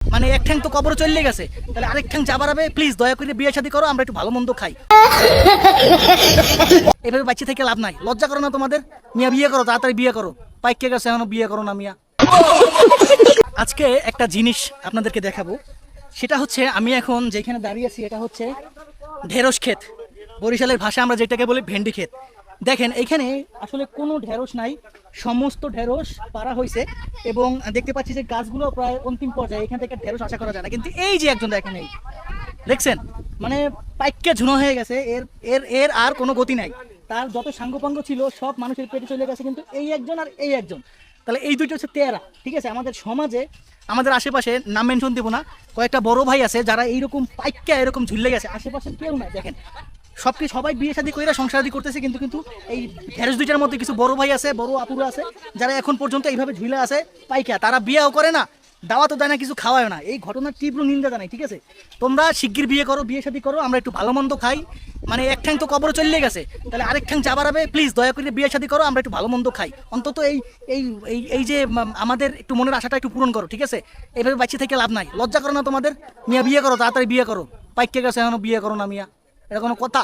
মানে এক ঠ্যাং তো কবরে চলে গেছে, তাহলে আরেক ঠ্যাং যা বাড়াবে প্লিজ দয়া করে বিয়ে শাদী করো, আমরা একটু ভালো মন্দ খাই। এভাবে বাচ্চা থেকে লাভ নাই, লজ্জা করো না তোমাদের? মিয়া বিয়ে করো, তাড়াতাড়ি বিয়ে করো, পাইকে গেছে এখনো বিয়ে করো না মিয়া। আজকে একটা জিনিস আপনাদেরকে দেখাবো, সেটা হচ্ছে আমি এখন যেখানে দাঁড়িয়ে আছি এটা হচ্ছে ঢেঁড়স ক্ষেত, বরিশালের ভাষায় আমরা যেটাকে বলি ভেন্ডি ক্ষেত। দেখেন এইখানে আসলে কোনো ঢেঁড়স নাই, সমস্ত ঢেঁড়স পাড়া হয়েছে এবং দেখতে পাচ্ছি যে গাছগুলো প্রায় অন্তিম পর্যায়ে, এখান থেকে ঢেঁড়স আশা করা যায় না। কিন্তু এই যে একজন দেখেন, এই দেখছেন মানে পাইক্যা ঝুনো হয়ে গেছে, এর এর এর আর কোনো গতি নাই। তার যত সাঙ্গপাঙ্গ ছিল সব মানুষের পেটে চলে গেছে, কিন্তু এই একজন আর এই একজন, তাহলে এই দুইটা হচ্ছে তেরা। ঠিক আছে, আমাদের সমাজে আমাদের আশেপাশে নাম মেনশন দেবো না, কয়েকটা বড় ভাই আছে যারা এইরকম পাইক্যা এরকম ঝুললে গেছে, আশেপাশে কেউ নাই। দেখেন সবাই বিয়ে শাদী কইরা সংসারাদি করতেছে, কিন্তু কিন্তু এই ঢেঁড়স দুইটার মধ্যে কিছু বড় ভাই আছে, বড় আপুরা আছে যারা এখন পর্যন্ত এইভাবে ঝুলে আছে পাইকা, তারা বিয়েও করে না, দাওয়াতও দেয় না, কিছু খাওয়ায় না। এই ঘটনার তীব্র নিন্দা জানাই। ঠিক আছে, তোমরা শিগগির বিয়ে করো, বিয়ে শাদী করো, আমরা একটু ভালো মন্দ খাই। মানে এক ঠ্যাং তো কবরে চলে গেছে, তাহলে আরেক ঠ্যাং যা বাড়াবে প্লিজ দয়া করে বিয়ে শাদী করো, আমরা একটু ভালো মন্দ খাই। অন্তত এই এই এই এই যে আমাদের একটু মনের আশাটা একটু পূরণ করো। ঠিক আছে, এইভাবে বাচ্চা থেকে লাভ নাই, লজ্জা করো না তোমাদের? মিয়া বিয়ে করো, তাড়াতাড়ি বিয়ে করো, পাইকে গেছে এখনো বিয়ে করো না মিয়া, এটা কোনো কথা?